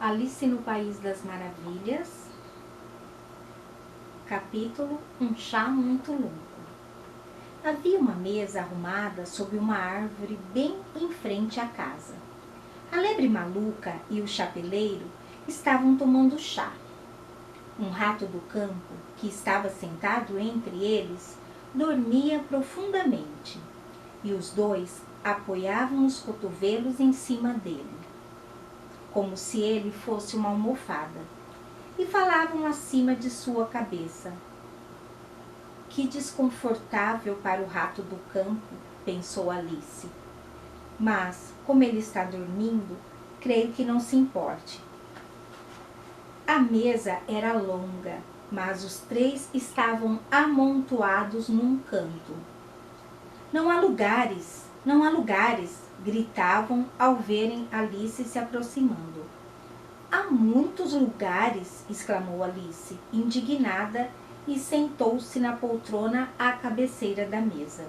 Alice no País das Maravilhas, capítulo Um Chá Muito Louco. Havia uma mesa arrumada sob uma árvore bem em frente à casa. A lebre maluca e o chapeleiro estavam tomando chá. Um rato do campo, que estava sentado entre eles, dormia profundamente, e os dois apoiavam os cotovelos em cima dele, como se ele fosse uma almofada, e falavam acima de sua cabeça. Que desconfortável para o rato do campo, pensou Alice. Mas, como ele está dormindo, creio que não se importe. A mesa era longa, mas os três estavam amontoados num canto. Não há lugares, não há lugares, gritavam ao verem Alice se aproximando. Há muitos lugares, exclamou Alice, indignada, e sentou-se na poltrona à cabeceira da mesa.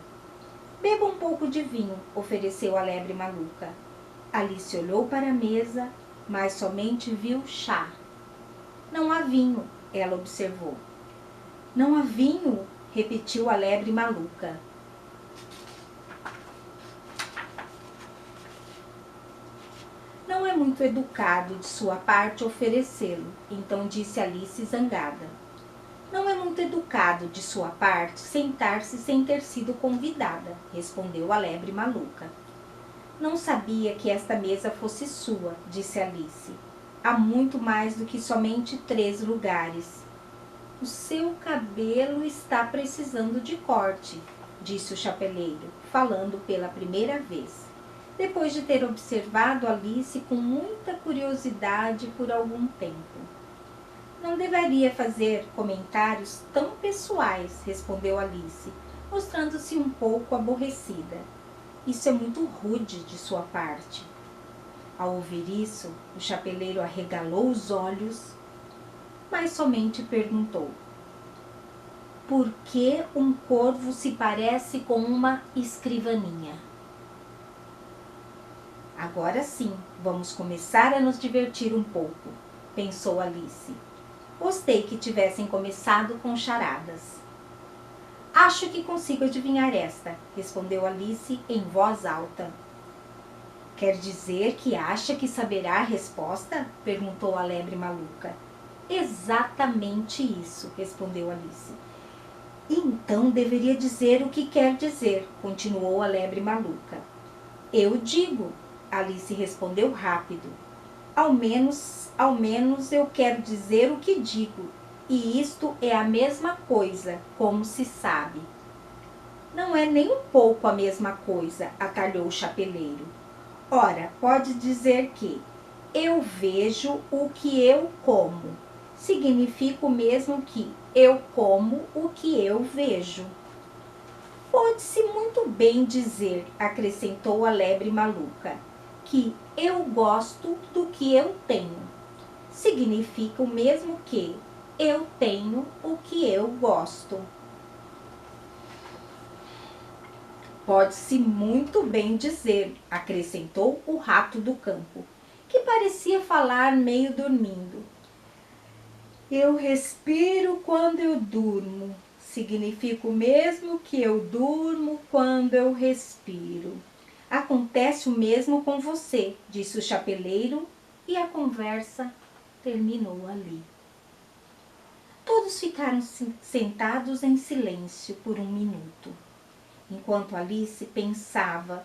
Beba um pouco de vinho, ofereceu a lebre maluca. Alice olhou para a mesa, mas somente viu chá. Não há vinho, ela observou. Não há vinho, repetiu a lebre maluca. Não é muito educado de sua parte oferecê-lo, então disse Alice zangada. Não é muito educado de sua parte sentar-se sem ter sido convidada, respondeu a lebre maluca. Não sabia que esta mesa fosse sua, disse Alice. Há muito mais do que somente 3 lugares. O seu cabelo está precisando de corte, disse o chapeleiro, falando pela primeira vez, depois de ter observado Alice com muita curiosidade por algum tempo. Não deveria fazer comentários tão pessoais, respondeu Alice, mostrando-se um pouco aborrecida. Isso é muito rude de sua parte. Ao ouvir isso, o chapeleiro arregalou os olhos, mas somente perguntou: por que um corvo se parece com uma escrivaninha? Agora sim, vamos começar a nos divertir um pouco, pensou Alice. Gostei que tivessem começado com charadas. Acho que consigo adivinhar esta, respondeu Alice em voz alta. Quer dizer que acha que saberá a resposta? Perguntou a lebre maluca. Exatamente isso, respondeu Alice. Então deveria dizer o que quer dizer, continuou a lebre maluca. Eu digo, Alice respondeu rápido. Ao menos eu quero dizer o que digo, e isto é a mesma coisa, como se sabe. Não é nem um pouco a mesma coisa, atalhou o chapeleiro. Ora, pode dizer que eu vejo o que eu como. Significa o mesmo que eu como o que eu vejo. Pode-se muito bem dizer, acrescentou a lebre maluca, que eu gosto do que eu tenho. Significa o mesmo que eu tenho o que eu gosto. Pode-se muito bem dizer, acrescentou o rato do campo, que parecia falar meio dormindo. Eu respiro quando eu durmo. Significa o mesmo que eu durmo quando eu respiro. Acontece o mesmo com você, disse o chapeleiro, e a conversa terminou ali. Todos ficaram sentados em silêncio por um minuto, enquanto Alice pensava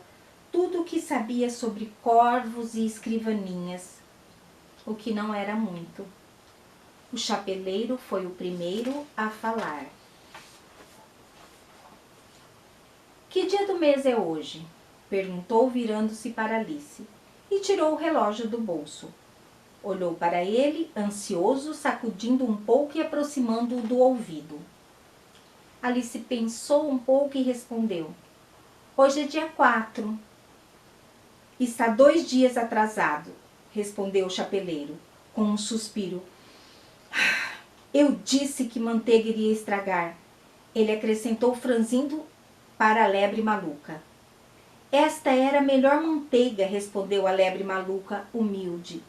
tudo o que sabia sobre corvos e escrivaninhas, o que não era muito. O chapeleiro foi o primeiro a falar. Que dia do mês é hoje? Perguntou virando-se para Alice, e tirou o relógio do bolso. Olhou para ele, ansioso, sacudindo um pouco e aproximando-o do ouvido. Alice pensou um pouco e respondeu: hoje é dia 4. Está 2 dias atrasado, respondeu o chapeleiro, com um suspiro. Eu disse que manteiga iria estragar, ele acrescentou franzindo para a lebre maluca. Esta era a melhor manteiga, respondeu a lebre maluca, humilde.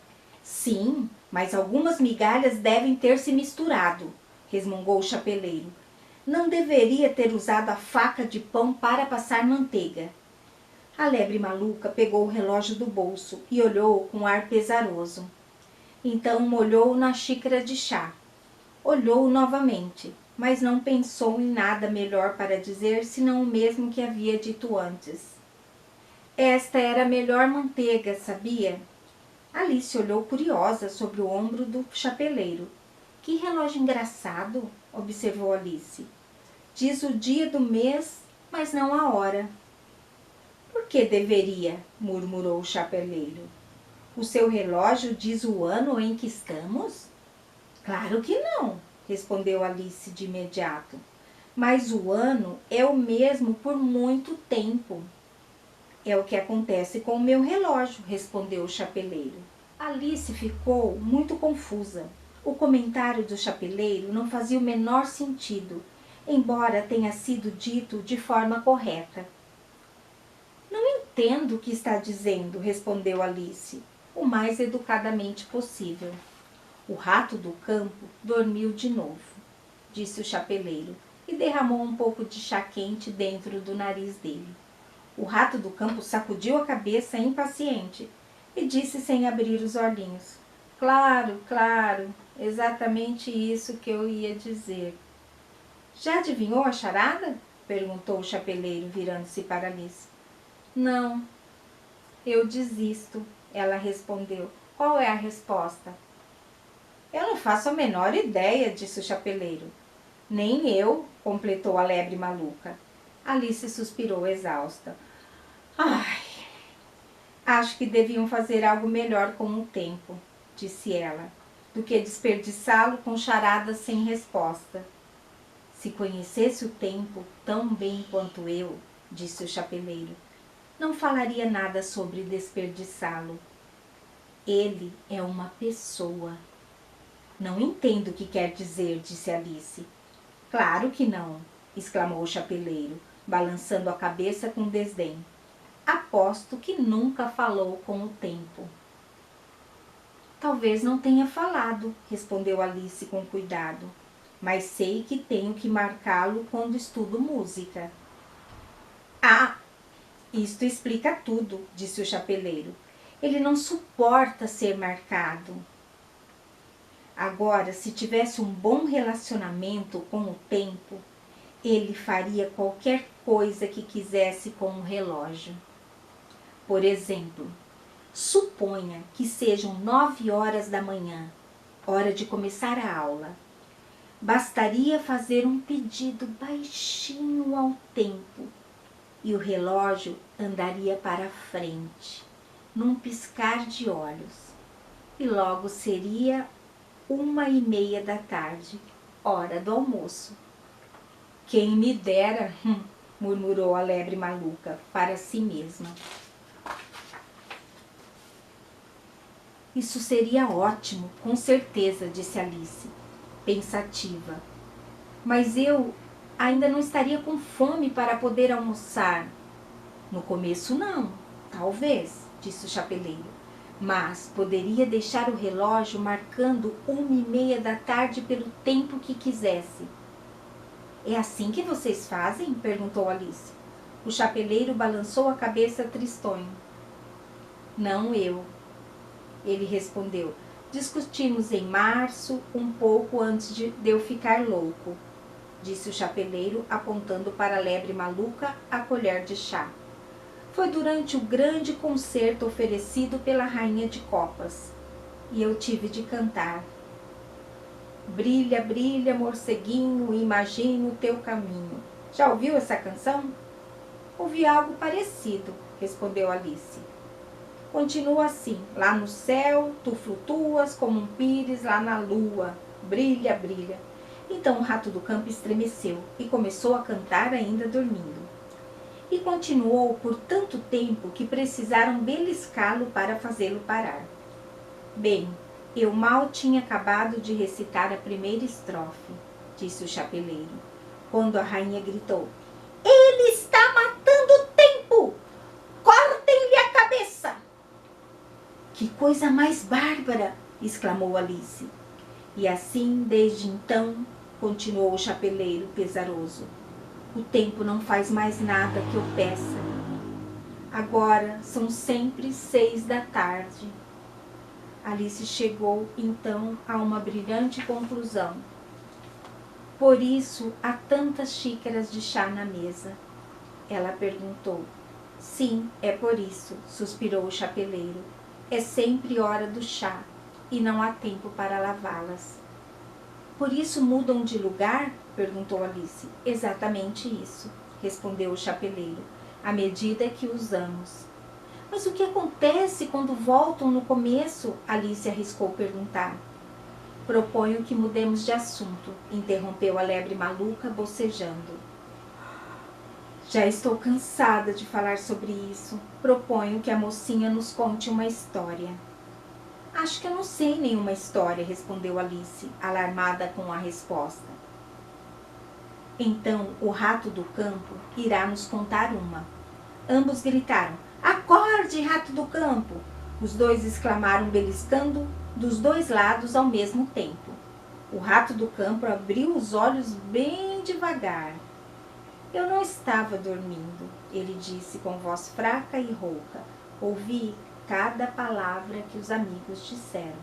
Sim, mas algumas migalhas devem ter se misturado, resmungou o chapeleiro. Não deveria ter usado a faca de pão para passar manteiga. A lebre maluca pegou o relógio do bolso e olhou com ar pesaroso. Então molhou na xícara de chá. Olhou novamente, mas não pensou em nada melhor para dizer senão o mesmo que havia dito antes. Esta era a melhor manteiga, sabia? Alice olhou curiosa sobre o ombro do chapeleiro. Que relógio engraçado, observou Alice. Diz o dia do mês, mas não a hora. Por que deveria? Murmurou o chapeleiro. O seu relógio diz o ano em que estamos? Claro que não, respondeu Alice de imediato. Mas o ano é o mesmo por muito tempo. É o que acontece com o meu relógio, respondeu o chapeleiro. Alice ficou muito confusa. O comentário do chapeleiro não fazia o menor sentido, embora tenha sido dito de forma correta. Não entendo o que está dizendo, respondeu Alice, o mais educadamente possível. O rato do campo dormiu de novo, disse o chapeleiro, e derramou um pouco de chá quente dentro do nariz dele. O rato do campo sacudiu a cabeça impaciente e disse sem abrir os olhinhos. Claro, claro, exatamente isso que eu ia dizer. Já adivinhou a charada? Perguntou o chapeleiro, virando-se para Alice. Não, eu desisto, ela respondeu. Qual é a resposta? Eu não faço a menor ideia, disse o chapeleiro. Nem eu, completou a lebre maluca. Alice suspirou exausta. Ai, acho que deviam fazer algo melhor com o tempo, disse ela, do que desperdiçá-lo com charadas sem resposta. Se conhecesse o tempo tão bem quanto eu, disse o chapeleiro, não falaria nada sobre desperdiçá-lo. Ele é uma pessoa. Não entendo o que quer dizer, disse Alice. Claro que não, exclamou o chapeleiro, balançando a cabeça com desdém. Aposto que nunca falou com o tempo. Talvez não tenha falado, respondeu Alice com cuidado, mas sei que tenho que marcá-lo quando estudo música. Ah, isto explica tudo, disse o chapeleiro. Ele não suporta ser marcado. Agora, se tivesse um bom relacionamento com o tempo, ele faria qualquer coisa que quisesse com o relógio. Por exemplo, suponha que sejam 9 horas da manhã, hora de começar a aula. Bastaria fazer um pedido baixinho ao tempo e o relógio andaria para frente, num piscar de olhos, e logo seria 1h30 da tarde, hora do almoço. Quem me dera, murmurou a lebre maluca para si mesma. Isso seria ótimo, com certeza, disse Alice, pensativa. Mas eu ainda não estaria com fome para poder almoçar. No começo não, talvez, disse o chapeleiro. Mas poderia deixar o relógio marcando 1h30 da tarde pelo tempo que quisesse. É assim que vocês fazem? Perguntou Alice. O chapeleiro balançou a cabeça tristonho. Não eu, ele respondeu. Discutimos em março, um pouco antes de eu ficar louco, disse o chapeleiro, apontando para a lebre maluca a colher de chá. Foi durante o grande concerto oferecido pela rainha de copas, e eu tive de cantar. Brilha, brilha, morceguinho, imagina o teu caminho. Já ouviu essa canção? Ouvi algo parecido, respondeu Alice. Continua assim, lá no céu, tu flutuas como um pires lá na lua. Brilha, brilha. Então o rato do campo estremeceu e começou a cantar ainda dormindo. E continuou por tanto tempo que precisaram beliscá-lo para fazê-lo parar. Bem, eu mal tinha acabado de recitar a primeira estrofe, disse o chapeleiro, quando a rainha gritou. Ele está matando o tempo! Cortem-lhe a cabeça! Que coisa mais bárbara! Exclamou Alice. E assim, desde então, continuou o chapeleiro pesaroso, o tempo não faz mais nada que eu peça. Agora são sempre 6 da tarde. Alice chegou, então, a uma brilhante conclusão. Por isso há tantas xícaras de chá na mesa? Ela perguntou. Sim, é por isso, suspirou o chapeleiro. É sempre hora do chá, e não há tempo para lavá-las. Por isso mudam de lugar? Perguntou Alice. Exatamente isso, respondeu o chapeleiro, à medida que usamos. Mas o que acontece quando voltam no começo? Alice arriscou perguntar. Proponho que mudemos de assunto, interrompeu a lebre maluca, bocejando. Já estou cansada de falar sobre isso. Proponho que a mocinha nos conte uma história. Acho que eu não sei nenhuma história, respondeu Alice, alarmada com a resposta. Então o rato do campo irá nos contar uma. Ambos gritaram, acorde, rato do campo! Os dois exclamaram beliscando dos dois lados ao mesmo tempo. O rato do campo abriu os olhos bem devagar. Eu não estava dormindo, ele disse com voz fraca e rouca. Ouvi cada palavra que os amigos disseram.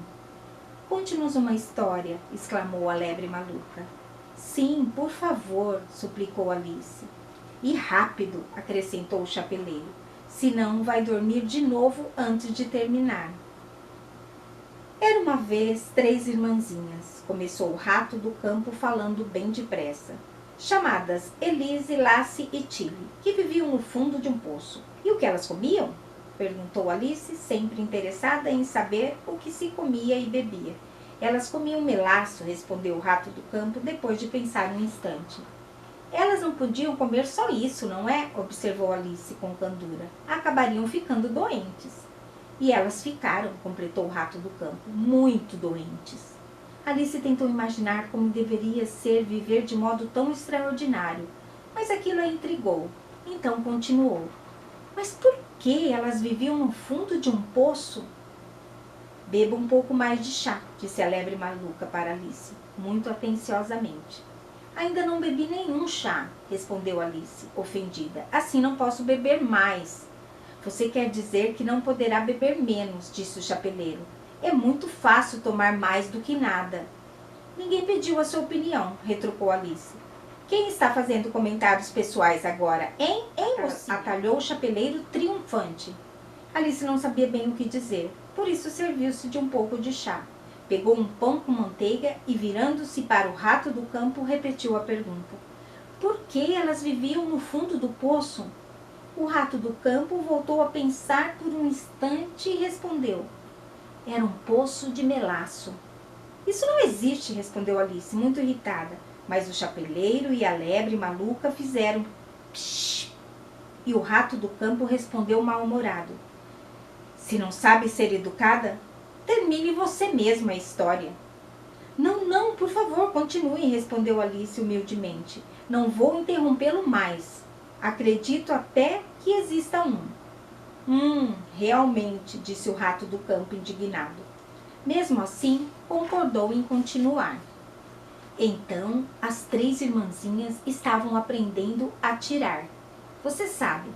Conte-nos uma história, exclamou a lebre maluca. Sim, por favor, suplicou Alice. E rápido, acrescentou o chapeleiro, senão vai dormir de novo antes de terminar. Era uma vez 3 irmãzinhas, começou o rato do campo falando bem depressa, chamadas Elise, Lasse e Tilly, que viviam no fundo de um poço. E o que elas comiam? Perguntou Alice, sempre interessada em saber o que se comia e bebia. Elas comiam melaço, respondeu o rato do campo, depois de pensar um instante. Elas não podiam comer só isso, não é? Observou Alice com candura. Acabariam ficando doentes. E elas ficaram, completou o rato do campo, muito doentes. Alice tentou imaginar como deveria ser viver de modo tão extraordinário, mas aquilo a intrigou. Então continuou. Mas por que elas viviam no fundo de um poço? Beba um pouco mais de chá, disse a lebre maluca para Alice, muito atenciosamente. Ainda não bebi nenhum chá, respondeu Alice, ofendida. Assim não posso beber mais. Você quer dizer que não poderá beber menos, disse o chapeleiro. É muito fácil tomar mais do que nada. Ninguém pediu a sua opinião, retrucou Alice. Quem está fazendo comentários pessoais agora, hein, mocinha? Atalhou o chapeleiro triunfante. Alice não sabia bem o que dizer, por isso serviu-se de um pouco de chá. Pegou um pão com manteiga e, virando-se para o rato do campo, repetiu a pergunta. Por que elas viviam no fundo do poço? O rato do campo voltou a pensar por um instante e respondeu. Era um poço de melaço. Isso não existe, respondeu Alice, muito irritada. Mas o chapeleiro e a lebre maluca fizeram psh. E o rato do campo respondeu mal-humorado. Se não sabe ser educada, termine você mesma a história. Não, por favor, continue, respondeu Alice humildemente. Não vou interrompê-lo mais. Acredito até que exista um. Realmente, disse o rato do campo indignado. Mesmo assim, concordou em continuar. Então, as 3 irmãzinhas estavam aprendendo a tirar. Você sabe.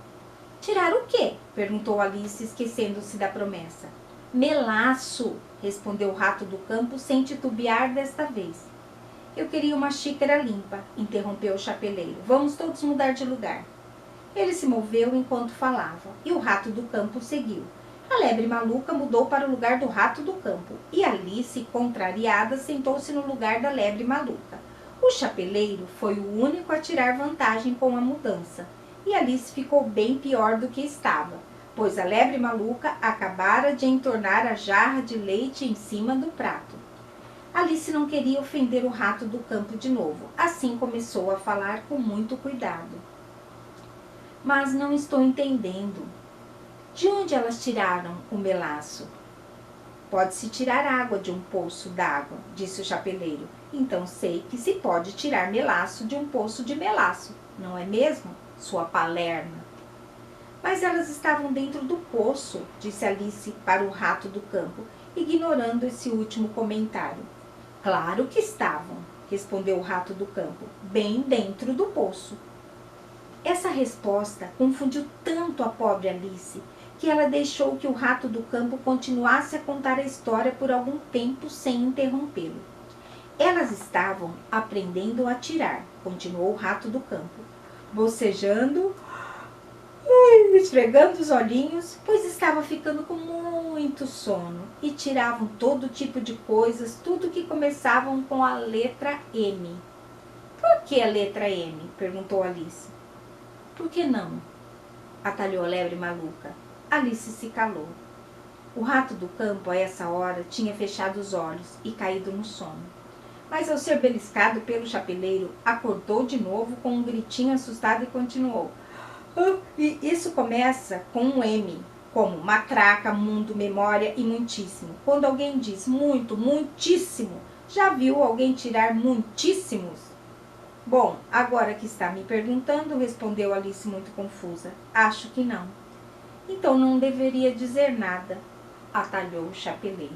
Tirar o quê? Perguntou Alice, esquecendo-se da promessa. Melaço, respondeu o rato do campo sem titubear desta vez. Eu queria uma xícara limpa, interrompeu o chapeleiro. Vamos todos mudar de lugar. Ele se moveu enquanto falava, e o rato do campo seguiu. A lebre maluca mudou para o lugar do rato do campo, e Alice, contrariada, sentou-se no lugar da lebre maluca. O chapeleiro foi o único a tirar vantagem com a mudança, e Alice ficou bem pior do que estava, pois a lebre maluca acabara de entornar a jarra de leite em cima do prato. Alice não queria ofender o rato do campo de novo, assim começou a falar com muito cuidado. Mas não estou entendendo. De onde elas tiraram o melaço? Pode-se tirar água de um poço d'água, disse o chapeleiro. Então sei que se pode tirar melaço de um poço de melaço, não é mesmo, sua palerma? Mas elas estavam dentro do poço, disse Alice para o rato do campo, ignorando esse último comentário. Claro que estavam, respondeu o rato do campo, bem dentro do poço. Essa resposta confundiu tanto a pobre Alice que ela deixou que o rato do campo continuasse a contar a história por algum tempo sem interrompê-lo. Elas estavam aprendendo a atirar, continuou o rato do campo, bocejando, esfregando os olhinhos, pois estava ficando com muito sono, e tiravam todo tipo de coisas, tudo que começavam com a letra M. Por que a letra M? Perguntou Alice. Por que não? Atalhou a lebre maluca. Alice se calou. O rato do campo, a essa hora, tinha fechado os olhos e caído no sono. Mas ao ser beliscado pelo chapeleiro, acordou de novo com um gritinho assustado e continuou. E isso começa com um M, como matraca, mundo, memória e muitíssimo. Quando alguém diz muito, muitíssimo, já viu alguém tirar muitíssimos? Bom, agora que está me perguntando, respondeu Alice muito confusa. Acho que não. Então não deveria dizer nada, atalhou o chapeleiro.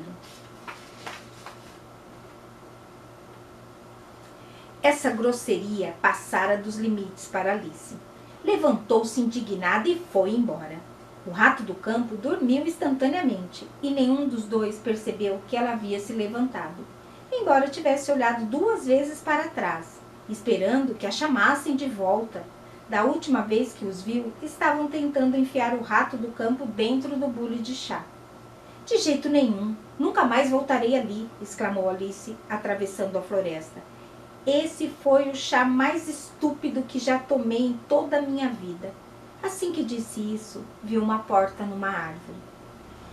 Essa grosseria passara dos limites para Alice. Levantou-se indignada e foi embora. O rato do campo dormiu instantaneamente e nenhum dos dois percebeu que ela havia se levantado, embora tivesse olhado 2 vezes para trás, esperando que a chamassem de volta. Da última vez que os viu, estavam tentando enfiar o rato do campo dentro do bule de chá. De jeito nenhum, nunca mais voltarei ali, exclamou Alice, atravessando a floresta. Esse foi o chá mais estúpido que já tomei em toda a minha vida. Assim que disse isso, viu uma porta numa árvore.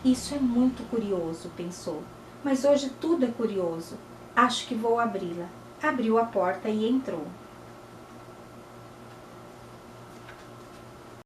Isso é muito curioso, pensou, mas hoje tudo é curioso. Acho que vou abri-la. Abriu a porta e entrou.